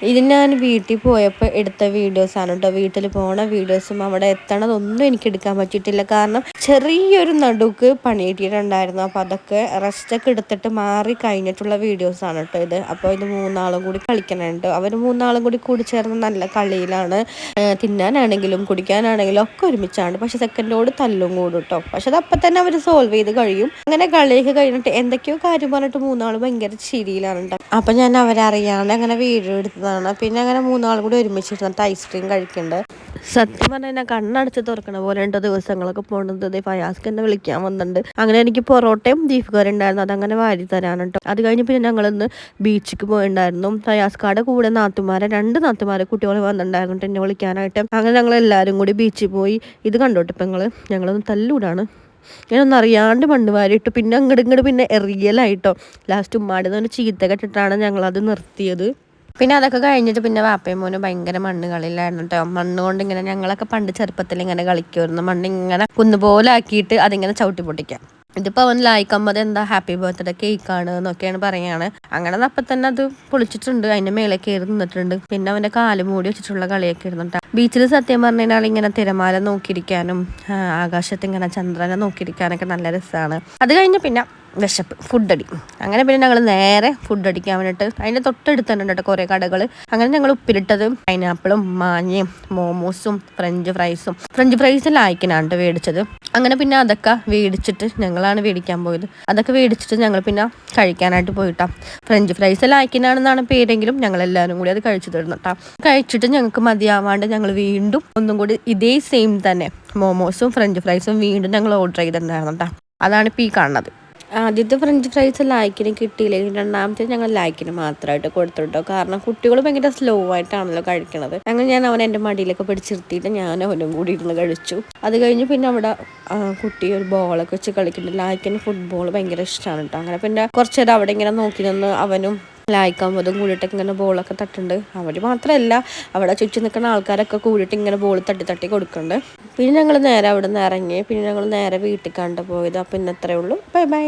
ഇത് ഞാൻ വീട്ടിൽ പോയപ്പോൾ എടുത്ത വീഡിയോസാണ് കേട്ടോ. വീട്ടിൽ പോണ വീഡിയോസും അവിടെ എത്തണതൊന്നും എനിക്ക് എടുക്കാൻ പറ്റിയിട്ടില്ല. കാരണം ചെറിയൊരു നടുക്ക് പണി കിട്ടിയിട്ടുണ്ടായിരുന്നു. അപ്പോൾ അതൊക്കെ റെസ്റ്റൊക്കെ എടുത്തിട്ട് മാറി കഴിഞ്ഞിട്ടുള്ള വീഡിയോസാണ് കേട്ടോ ഇത്. അപ്പോൾ ഇത് മൂന്നാളും കൂടി കളിക്കണുണ്ട്. അവർ മൂന്നാളും കൂടി ചേർന്ന് നല്ല കളിയിലാണ്. തിന്നാനാണെങ്കിലും കുടിക്കാനാണെങ്കിലും ഒക്കെ ഒരുമിച്ചാണ്. പക്ഷെ സെക്കൻഡോട് തല്ലും കൂടും കേട്ടോ. പക്ഷെ അത് അപ്പം തന്നെ അവർ സോൾവ് ചെയ്ത് കഴിയും. അങ്ങനെ കളിയൊക്കെ കഴിഞ്ഞിട്ട് എന്തൊക്കെയോ കാര്യം പറഞ്ഞിട്ട് മൂന്നാളും ഭയങ്കര ചിരിയിലാണ് കേട്ടോ. അപ്പം ഞാൻ അവരറിയാണ്ട് അങ്ങനെ വീഡിയോ എടുത്തതാണ്. പിന്നെ അങ്ങനെ മൂന്നാളും കൂടി ഒരുമിച്ചിരുന്നിട്ട് ഐസ്ക്രീം കഴിക്കുന്നുണ്ട്. സത്യം പറഞ്ഞാൽ ഞാൻ കണ്ണടച്ച് തുറക്കണ പോലെ ഉണ്ട് ദിവസങ്ങളൊക്കെ പോകുന്നത്. ഫയാസ്ക്ക് എന്നെ വിളിക്കാൻ വന്നിട്ടുണ്ട്. അങ്ങനെ എനിക്ക് പൊറോട്ടയും ബീഫ് കറി ഉണ്ടായിരുന്നു, അതങ്ങനെ വാരി തരാൻ കേട്ടോ. അത് കഴിഞ്ഞ് പിന്നെ ഞങ്ങളിന്ന് ബീച്ചിക്ക് പോയിട്ടുണ്ടായിരുന്നു. ഫയാസ്ക്കാടെ കൂടെ രണ്ട് നാത്തുമാരെ കുട്ടികൾ വന്നിട്ടുണ്ടായിരുന്നു എന്നെ വിളിക്കാനായിട്ട്. അങ്ങനെ ഞങ്ങൾ എല്ലാവരും കൂടി ബീച്ചിൽ പോയി. ഇത് കണ്ടോട്ടെ ഇപ്പം ഞങ്ങളൊന്ന് തല്ലൂടാണ്. ഞാനൊന്നും അറിയാണ്ട് മണ്ണ് വാരിയിട്ടു. പിന്നെ അങ്ങോട്ട് പിന്നെ എറിയലായിട്ടോ. ലാസ്റ്റ് ഉമ്മാടെ തന്നെ ചീത്ത കെട്ടിട്ടാണ് ഞങ്ങളത് നിർത്തിയത്. പിന്നെ അതൊക്കെ കഴിഞ്ഞിട്ട് പിന്നെ വാപ്പയും മോനും ഭയങ്കര മണ്ണ് കളിയിലായിരുന്നു കേട്ടോ. മണ്ണ് കൊണ്ട് ഇങ്ങനെ ഞങ്ങളൊക്കെ പണ്ട് ചെറുപ്പത്തിൽ ഇങ്ങനെ കളിക്കുമായിരുന്നു. മണ്ണ് ഇങ്ങനെ കുന്നുപോലെ ആക്കിയിട്ട് അതിങ്ങനെ ചവിട്ടി പൊട്ടിക്കാം. ഇതിപ്പോൾ അവൻ ലായിക്കമ്മത് എന്താ ഹാപ്പി ബർത്ത്ഡേ കേക്കാണ് എന്നൊക്കെയാണ് പറയാണ്. അങ്ങനെ അപ്പം തന്നെ അത് പൊളിച്ചിട്ടുണ്ട്. അതിൻ്റെ മേലെ കയറി നിന്നിട്ടുണ്ട്. പിന്നെ അവൻ്റെ കാല് മൂടി വെച്ചിട്ടുള്ള കളിയൊക്കെ ഇരുന്നിട്ടാണ്. ബീച്ചിൽ സത്യം പറഞ്ഞു കഴിഞ്ഞാൽ ഇങ്ങനെ തിരമാല നോക്കിയിരിക്കാനും ആകാശത്ത് ഇങ്ങനെ ചന്ദ്രനെ നോക്കിയിരിക്കാനൊക്കെ നല്ല രസമാണ്. അത് കഴിഞ്ഞ് പിന്നെ വിശപ്പ്, ഫുഡടി. അങ്ങനെ പിന്നെ ഞങ്ങൾ നേരെ ഫുഡ് അടിക്കാൻ വേണ്ടിയിട്ട് അതിൻ്റെ തൊട്ടടുത്ത് തന്നെ കേട്ടോ കുറേ കടകൾ. അങ്ങനെ ഞങ്ങൾ ഉപ്പിലിട്ടത് പൈനാപ്പിളും മാങ്ങയും മോമോസും ഫ്രഞ്ച് ഫ്രൈസും ലായിക്കിനാണ് മേടിച്ചത്. അങ്ങനെ പിന്നെ അതൊക്കെ മേടിച്ചിട്ട് ഞങ്ങളാണ് മേടിക്കാൻ പോയത്. അതൊക്കെ മേടിച്ചിട്ട് ഞങ്ങൾ പിന്നെ കഴിക്കാനായിട്ട് പോയിട്ടാ. ഫ്രഞ്ച് ഫ്രൈസ് ലായിക്കിനാണെന്നാണ് പേരെങ്കിലും ഞങ്ങളെല്ലാവരും കൂടി അത് കഴിച്ചു തരുന്നു. കഴിച്ചിട്ട് ഞങ്ങൾക്ക് മതിയാവാണ്ട് ഞങ്ങൾ വീണ്ടും ഒന്നും കൂടി ഇതേ സെയിം തന്നെ മോമോസും ഫ്രഞ്ച് ഫ്രൈസും വീണ്ടും ഞങ്ങൾ ഓർഡർ ചെയ്തിട്ടുണ്ടായിരുന്നു കേട്ടോ. അതാണ് ഇപ്പോൾ ഈ കാണുന്നത്. ആദ്യത്തെ ഫ്രഞ്ച് ഫ്രൈസ് ലായിക്കിന് കിട്ടിയില്ലെങ്കിൽ രണ്ടാമത്തെ ഞങ്ങൾ ലായിക്കിന് മാത്രമായിട്ട് കൊടുത്തിട്ടോ. കാരണം കുട്ടികൾ ഭയങ്കര സ്ലോ ആയിട്ടാണല്ലോ കഴിക്കണത്. അങ്ങനെ ഞാൻ അവൻ എൻ്റെ മടിയിലൊക്കെ പിടിച്ചിരുത്തിയിട്ട് ഞാൻ അവനും കൂടി ഇരുന്ന് കഴിച്ചു. അത് കഴിഞ്ഞ് പിന്നെ അവിടെ കുട്ടി ഒരു ബോളൊക്കെ വെച്ച് കളിക്കുന്നുണ്ട്. ലായിക്കിന് ഫുട്ബോൾ ഭയങ്കര ഇഷ്ടമാണ് കേട്ടോ. അങ്ങനെ പിന്നെ കുറച്ച് നേരം അവിടെ ഇങ്ങനെ നോക്കി നിന്ന് അവനും ലായിക്കാകുമ്പോതും കൂടിയിട്ടൊക്കെ ഇങ്ങനെ ബോളൊക്കെ തട്ടുണ്ട്. അവർ മാത്രമല്ല അവിടെ ചുറ്റും നിൽക്കുന്ന ആൾക്കാരൊക്കെ കൂടിയിട്ട് ഇങ്ങനെ ബോൾ തട്ടി കൊടുക്കുന്നുണ്ട്. പിന്നെ ഞങ്ങൾ നേരെ അവിടെ നിന്ന് ഇറങ്ങി. പിന്നെ ഞങ്ങൾ നേരെ വീട്ടിൽ കണ്ടു പോയത്. അപ്പം ഇന്നത്രയേ ഉള്ളൂ. Bye bye.